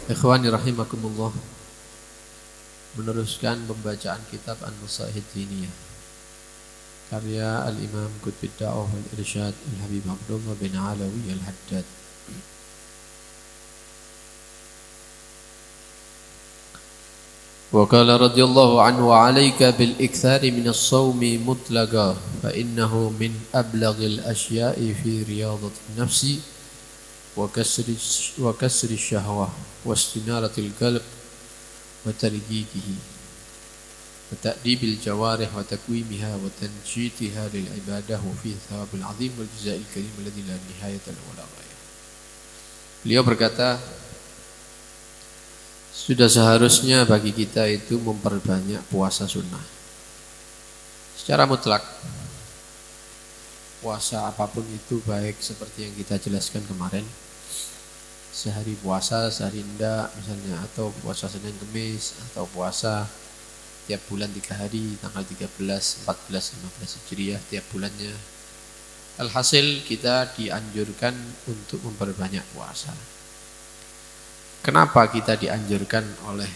Ikhwani rahimakumullah, meneruskan pembacaan kitab An-Nusahid Diniyah karya Al-Imam Qutbid Da'wah wal Irsyad Al-Habib Abdullah bin Alawi Al-Haddad. Wa qala radhiyallahu anhu wa 'alaika bil iktsari min as-shaumi mutlaqa fa innahu min ablaghil asya'i fi riyadatin nafsi wa kasri syahwah wa istinaratil qalb wa targhiqihi wa ta'dibil jawarih wa takwimiha wa tanjitiha lil ibadah wa fi thawabil 'azim wal jazaa'il karim alladzi la nihayata lahu wa la ghaya. Beliau berkata, sudah seharusnya bagi kita itu memperbanyak puasa sunnah secara mutlak. Puasa apapun itu, baik seperti yang kita jelaskan kemarin, sehari puasa, sehari enggak misalnya, atau puasa Senin Kemis, atau puasa tiap bulan 3 hari, tanggal 13, 14, 15 Hijriah tiap bulannya. Alhasil kita dianjurkan untuk memperbanyak puasa. Kenapa kita dianjurkan oleh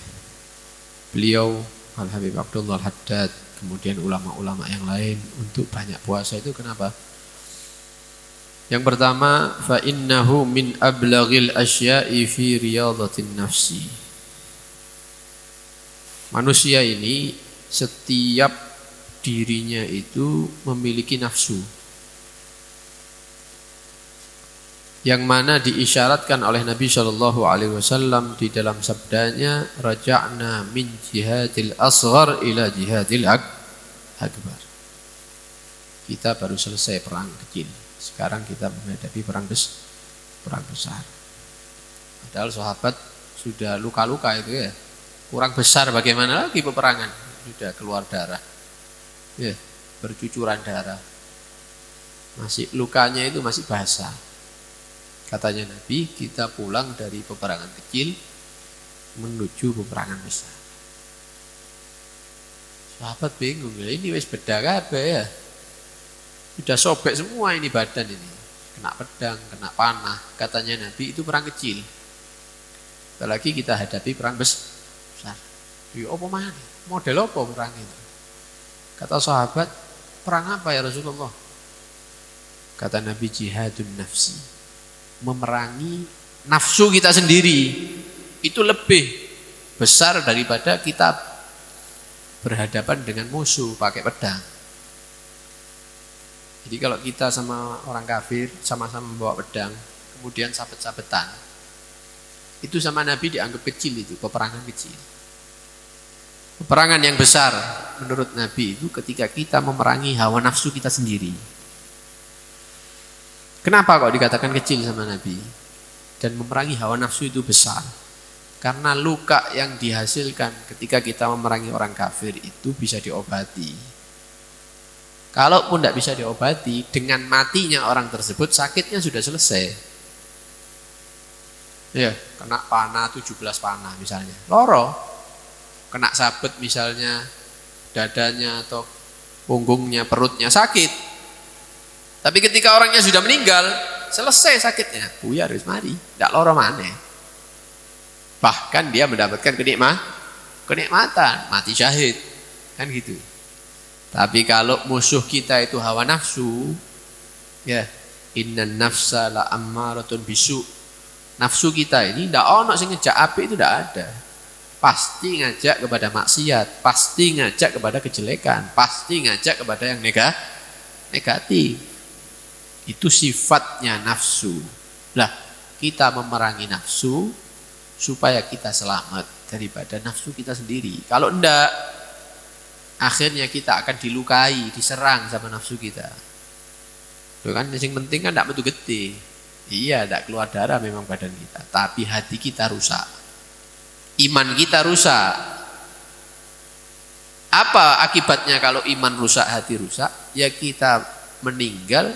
beliau Al-Habib Abdullah Al-Haddad, kemudian ulama-ulama yang lain untuk banyak puasa itu kenapa? Yang pertama, fa innahu min ablaghil asya'i fi riyadatin nafsi. Manusia ini setiap dirinya itu memiliki nafsu, yang mana diisyaratkan oleh Nabi SAW di dalam sabdanya, raja'na min jihadil asghar ila jihadil akbar. Kita baru selesai perang kecil, sekarang kita menghadapi perang besar. Padahal sahabat sudah luka-luka itu ya, kurang besar bagaimana lagi peperangan, sudah keluar darah ya, bercucuran darah, masih lukanya itu masih basah. Katanya Nabi, kita pulang dari peperangan kecil menuju peperangan besar. Sahabat bingung, ini wis beda kabeh ya. Sudah sobek semua ini badan ini. Kena pedang, kena panah. Katanya Nabi, itu perang kecil. Apalagi kita hadapi perang besar. Ya apa mana? Model apa perang itu? Kata sahabat, perang apa ya Rasulullah? Kata Nabi, jihadun nafsi. Memerangi nafsu kita sendiri. Itu lebih besar daripada kita berhadapan dengan musuh pakai pedang. Jadi kalau kita sama orang kafir sama-sama membawa pedang, kemudian sabet-sabetan, itu sama Nabi dianggap kecil, itu peperangan kecil. Peperangan yang besar menurut Nabi itu ketika kita memerangi hawa nafsu kita sendiri. Kenapa kok dikatakan kecil sama Nabi? Dan memerangi hawa nafsu itu besar. Karena luka yang dihasilkan ketika kita memerangi orang kafir itu bisa diobati. Kalaupun tidak bisa diobati, dengan matinya orang tersebut sakitnya sudah selesai. Ya, kena panah 17 panah misalnya, loro. Kena sabet misalnya, dadanya atau punggungnya, perutnya sakit. Tapi ketika orangnya sudah meninggal, selesai sakitnya, buyar wis mari, ndak loro maneh. Bahkan dia mendapatkan kenikmatan, mati syahid. Kan gitu. Tapi kalau musuh kita itu hawa nafsu, ya, innan nafsa la ammaratun bisu. Nafsu kita ini ndak ono sing ngejak apik, itu ndak ada. Pasti ngajak kepada maksiat, pasti ngajak kepada kejelekan, pasti ngajak kepada yang negatif. Itu sifatnya nafsu. Lah, kita memerangi nafsu supaya kita selamat daripada nafsu kita sendiri. Kalau enggak, akhirnya kita akan dilukai, diserang sama nafsu kita. Loh kan, yang penting kan enggak metu gede. Iya, enggak keluar darah memang badan kita, tapi hati kita rusak. Iman kita rusak. Apa akibatnya kalau iman rusak, hati rusak? Ya kita meninggal,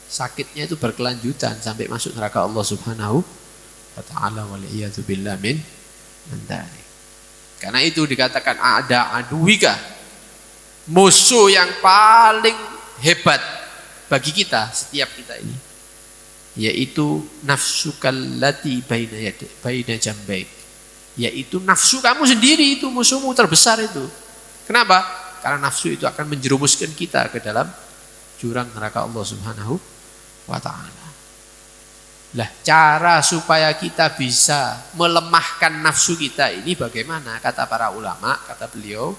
sakitnya itu berkelanjutan sampai masuk neraka Allah Subhanahu wa ta'ala, wal'iyadu billah min dzalik. Karena itu dikatakan ada aduwika, musuh yang paling hebat bagi kita, setiap kita ini, yaitu nafsukal lati baina jambaik, yaitu nafsu kamu sendiri, itu musuhmu terbesar itu. Kenapa? Karena nafsu itu akan menjerumuskan kita ke dalam jurang neraka Allah Subhanahu wa taala. Lah, cara supaya kita bisa melemahkan nafsu kita ini bagaimana? Kata para ulama, kata beliau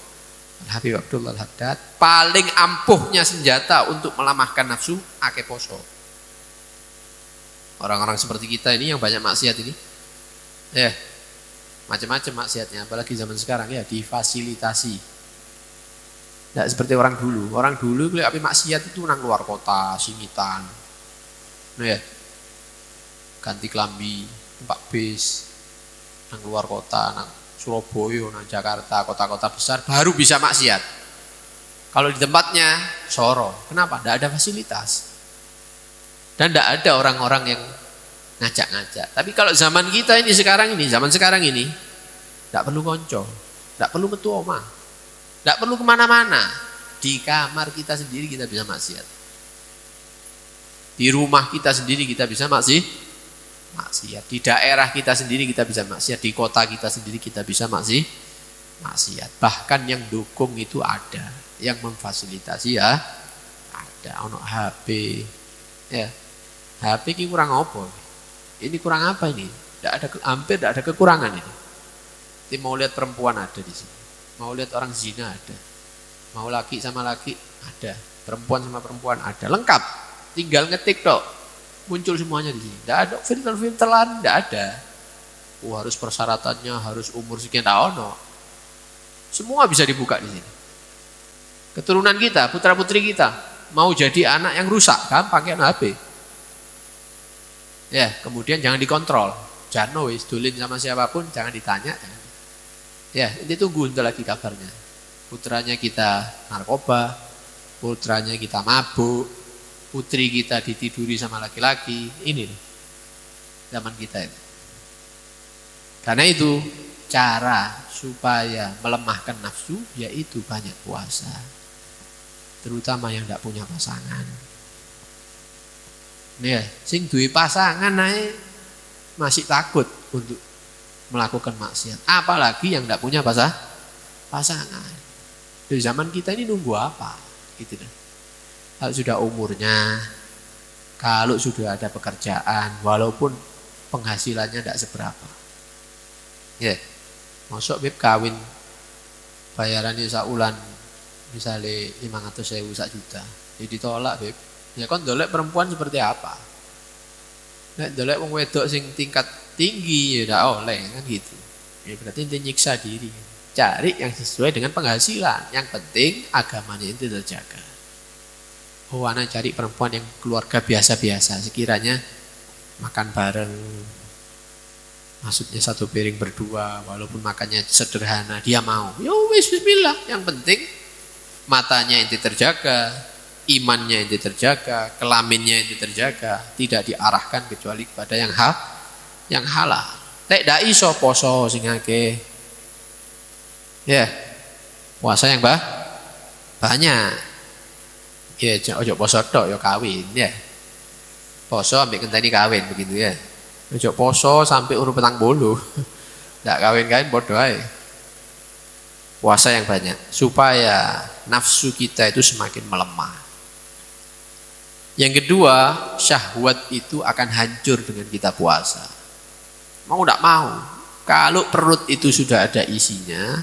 Habib Abdullah Al-Haddad, paling ampuhnya senjata untuk melemahkan nafsu ake poso. Orang-orang seperti kita ini yang banyak maksiat ini, macam-macam maksiatnya, apalagi zaman sekarang ya difasilitasi. Tidak seperti orang dulu. Orang dulu kalau api maksiat itu nang luar kota, singitan, ganti kelambi, numpak bis, nang luar kota, nang Surabaya, nang Jakarta, kota-kota besar baru bisa maksiat. Kalau di tempatnya soro, kenapa? Tidak ada fasilitas. Dan tidak ada orang-orang yang ngajak-ngajak. Tapi kalau zaman kita ini sekarang ini, zaman sekarang ini, tidak perlu konco, tidak perlu metu omah, tidak perlu kemana-mana. Di kamar kita sendiri kita bisa maksiat. Di rumah kita sendiri kita bisa maksiat. Di daerah kita sendiri kita bisa maksiat. Di kota kita sendiri kita bisa maksiat. Bahkan yang dukung itu ada, yang memfasilitasi ya ada. Ono HP, ya. HP ini kurang apa? Ini kurang apa ini? Hampir tidak ada kekurangan ini. Jadi mau lihat perempuan ada di sini, mau lihat orang zina ada, mau laki sama laki ada, perempuan sama perempuan ada, lengkap. Tinggal ngetik dok, muncul semuanya di sini. Tidak ada filter-filteran, tidak ada. Harus persyaratannya, harus umur sekian tahun. Semua bisa dibuka di sini. Keturunan kita, putra putri kita, mau jadi anak yang rusak, gampang pakai HP. Ya, kemudian jangan dikontrol, jangan wis dulin sama siapapun, jangan ditanya. Ya, ini tunggu untuk lagi kabarnya. Putranya kita narkoba, putranya kita mabuk, putri kita ditiduri sama laki-laki. Ini zaman kita ini. Karena itu cara supaya melemahkan nafsu yaitu banyak puasa, terutama yang tidak punya pasangan. Ya, sing duwe pasangan ae masih takut untuk melakukan maksiat. Apalagi yang tidak punya pasangan. Di zaman kita ini nunggu apa? Gitu deh. Kalau sudah umurnya, kalau sudah ada pekerjaan, walaupun penghasilannya tidak seberapa. Ya, masuk beb kawin bayarannya saulan misalnya 500.000 1 juta. Jadi ditolak beb. Ya kan dolek perempuan seperti apa? Nek dolek wong wedok sing tingkat tinggi ya ndak oleh kan gitu. Ya berarti ente nyiksa diri. Cari yang sesuai dengan penghasilan. Yang penting agamanya itu terjaga. Oh, anak cari perempuan yang keluarga biasa-biasa, sekiranya makan bareng. Maksudnya satu piring berdua, walaupun makannya sederhana, dia mau. Ya wis bismillah, yang penting matanya ente terjaga. Imannya itu terjaga, kelaminnya itu terjaga, tidak diarahkan kecuali kepada yang halal. Nek ndak iso poso sing akeh. Ya. Puasa yang banyak. Ya ojo poso tok ya kawin ya. Poso ambek ngenteni kawin begitu ya. Ojo poso sampai urip 40. Ndak kawin-kawin padha ae. Puasa yang banyak supaya nafsu kita itu semakin melemah. Yang kedua, syahwat itu akan hancur dengan kita puasa. Mau tidak mau, kalau perut itu sudah ada isinya,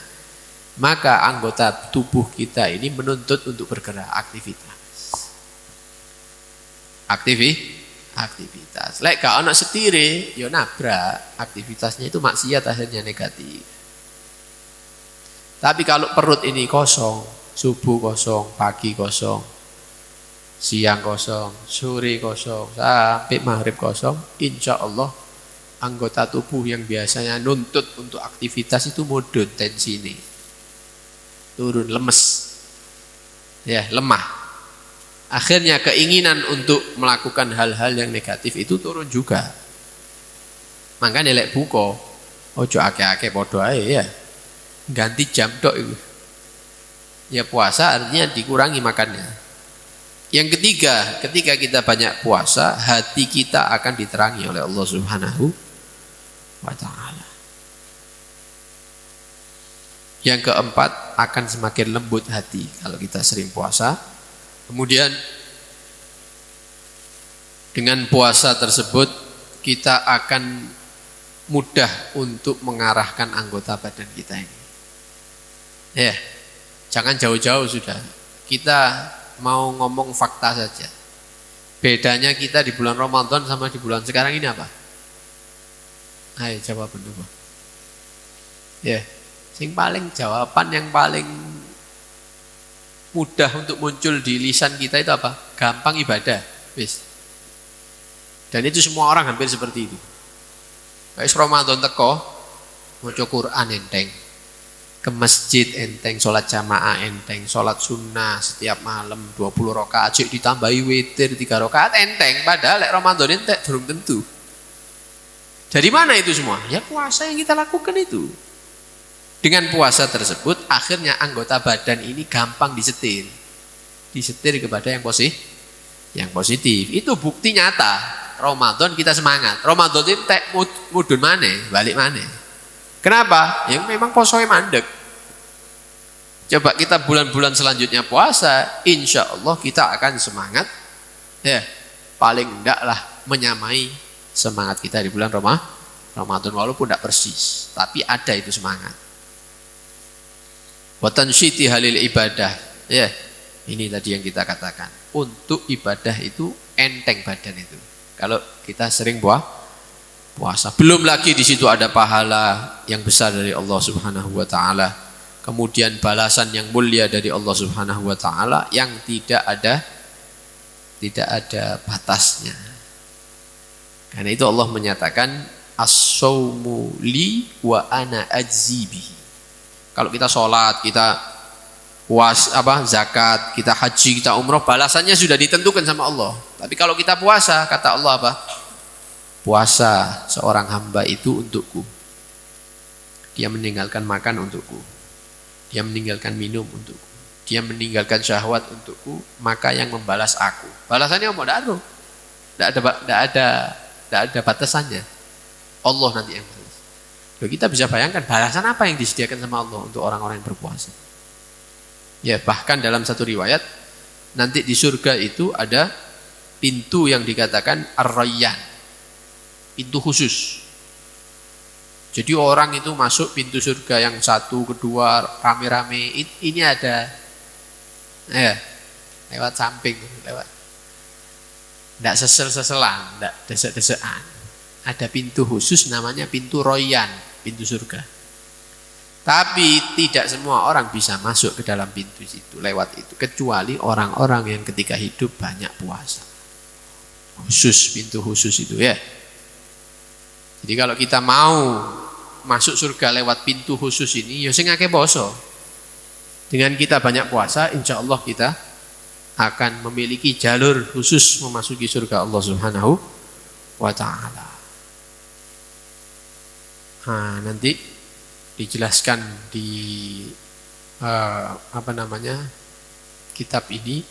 maka anggota tubuh kita ini menuntut untuk bergerak, aktivitas. Aktivitas. Lek gak ana setire, ya nabrak, aktivitasnya itu maksiat akhirnya negatif. Tapi kalau perut ini kosong, subuh kosong, pagi kosong, siang kosong, sore kosong, sampai maghrib kosong, insya Allah anggota tubuh yang biasanya nuntut untuk aktivitas itu mudun tensi ini, turun, lemes, ya lemah. Akhirnya keinginan untuk melakukan hal-hal yang negatif itu turun juga. Makanya lek buka, ojo ake-ake podo ae ya, ganti jam dok itu. Ya puasa artinya dikurangi makannya. Yang ketiga, ketika kita banyak puasa, hati kita akan diterangi oleh Allah Subhanahu wa ta'ala. Yang keempat, akan semakin lembut hati kalau kita sering puasa. Kemudian dengan puasa tersebut kita akan mudah untuk mengarahkan anggota badan kita ini. Ya, jangan jauh-jauh sudah. Kita mau ngomong fakta saja. Bedanya kita di bulan Ramadan sama di bulan sekarang ini apa? Ayo jawab dulu. Ya, jawaban yang paling mudah untuk muncul di lisan kita itu apa? Gampang ibadah. Wis. Dan itu semua orang hampir seperti itu. Wis Ramadan teko, maca Quran enteng. Ke masjid enteng, sholat jamaah enteng, sholat sunnah setiap malam 20 rakaat, cek ditambahi witir 3 rakaat enteng. Padahal lek Ramadan entek durung tentu. Dari mana itu semua? Ya puasa yang kita lakukan itu. Dengan puasa tersebut akhirnya anggota badan ini gampang disetir. Disetir kepada yang positif. Itu bukti nyata. Ramadan kita semangat. Ramadan itu tek mudun maneh, balik maneh. Kenapa? Ya memang posoe mandek. Coba kita bulan-bulan selanjutnya puasa, insya Allah kita akan semangat. Ya, paling enggak lah menyamai semangat kita di bulan Ramadan walaupun tidak persis, tapi ada itu semangat. Wa tansyiti halil ibadah. Ya, ini tadi yang kita katakan. Untuk ibadah itu enteng badan itu. Kalau kita sering puasa, belum lagi di situ ada pahala yang besar dari Allah Subhanahu wa taala. Kemudian balasan yang mulia dari Allah Subhanahu wa taala yang tidak ada batasnya. Karena itu Allah menyatakan as-saumu li wa ana ajzi bihi. Kalau kita sholat, kita zakat, kita haji, kita umroh, balasannya sudah ditentukan sama Allah. Tapi kalau kita puasa, kata Allah apa? Puasa seorang hamba itu untukku. Dia meninggalkan makan untukku. Dia meninggalkan minum untukku. Dia meninggalkan syahwat untukku, maka yang membalas aku. Balasannya tidak ada batasannya. Allah nanti yang balas. Kita bisa bayangkan balasan apa yang disediakan sama Allah untuk orang-orang yang berpuasa. Ya, bahkan dalam satu riwayat nanti di surga itu ada pintu yang dikatakan ar-rayyan, pintu khusus. Jadi orang itu masuk pintu surga yang satu, kedua, rame-rame. Ini ada, lewat samping, tidak sesel-seselan, tidak desek-desekan. Ada pintu khusus namanya pintu rayyan, pintu surga. Tapi tidak semua orang bisa masuk ke dalam pintu itu, lewat itu, kecuali orang-orang yang ketika hidup banyak puasa. Khusus, pintu khusus itu ya. Jadi kalau kita mau masuk surga lewat pintu khusus ini, ya sing akeh poso. Dengan kita banyak puasa, insya Allah kita akan memiliki jalur khusus memasuki surga Allah Subhanahu wa ta'ala. Nah, nanti dijelaskan di kitab ini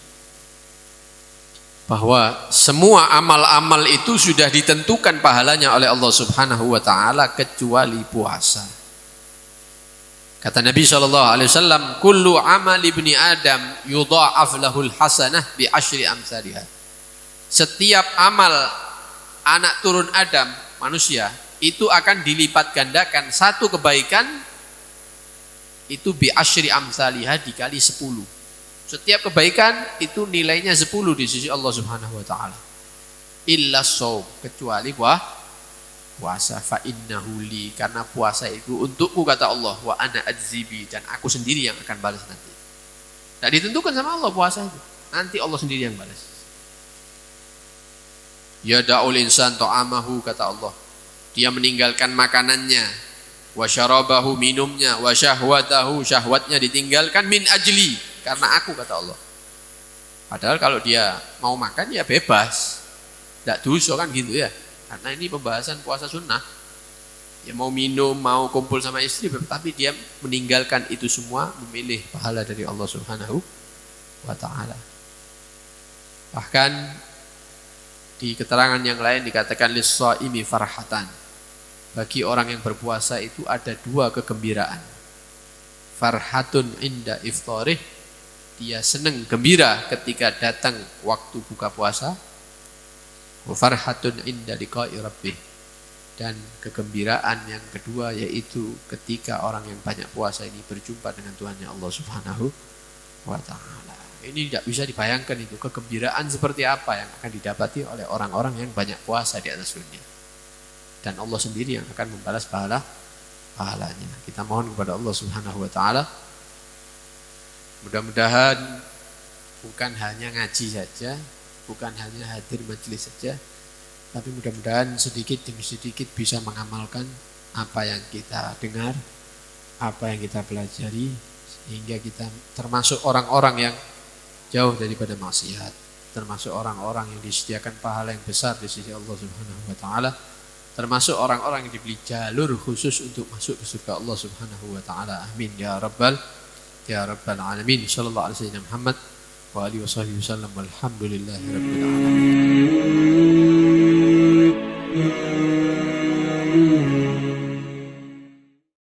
bahwa semua amal-amal itu sudah ditentukan pahalanya oleh Allah Subhanahu wa taala kecuali puasa. Kata Nabi SAW, kullu amal ibni Adam yudha'af lahul hasanah bi asyri amsalihah. Setiap amal anak turun Adam, manusia, itu akan dilipat gandakan. Satu kebaikan itu bi asyri amsalihah dikali 10. Setiap kebaikan itu nilainya 10 di sisi Allah Subhanahu wa taala. Illa shaum, kecuali puasa, fa innahu li, karena puasa itu untukku kata Allah, wa ana adzibi, dan aku sendiri yang akan balas nanti. Tidak ditentukan sama Allah puasa itu. Nanti Allah sendiri yang balas. Ya da'ul insan ta'amahu, kata Allah. Dia meninggalkan makanannya, wa syarabahu, minumnya, wa syahwatahu, syahwatnya ditinggalkan, min ajli, karena aku, kata Allah. Padahal kalau dia mau makan ya bebas, tidak dosa kan gitu ya. Karena ini pembahasan puasa sunnah. Ya mau minum, mau kumpul sama istri, tapi dia meninggalkan itu semua, memilih pahala dari Allah Subhanahu wa ta'ala. Bahkan di keterangan yang lain dikatakan lis-shaimi farhatan. Bagi orang yang berpuasa itu ada 2 kegembiraan. farhatun inda iftarih, dia senang gembira ketika datang waktu buka puasa. Wa farhatun inda liqa'i rabbih, dan kegembiraan yang kedua yaitu ketika orang yang banyak puasa ini berjumpa dengan Tuhannya Allah Subhanahu wa taala. Ini tidak bisa dibayangkan itu kegembiraan seperti apa yang akan didapati oleh orang-orang yang banyak puasa di atas dunia. Dan Allah sendiri yang akan membalas pahalanya. Kita mohon kepada Allah Subhanahu wa taala mudah-mudahan bukan hanya ngaji saja, bukan hanya hadir majelis saja, tapi mudah-mudahan sedikit demi sedikit bisa mengamalkan apa yang kita dengar, apa yang kita pelajari, sehingga kita termasuk orang-orang yang jauh daripada maksiat, termasuk orang-orang yang disediakan pahala yang besar di sisi Allah Subhanahu wa taala, termasuk orang-orang yang diberi jalur khusus untuk masuk ke surga Allah Subhanahu wa taala. Amin ya rabbal alamin. Sallallahu alaihi wasallam Muhammad wa alihi wasallam walhamdulillahi rabbil alamin.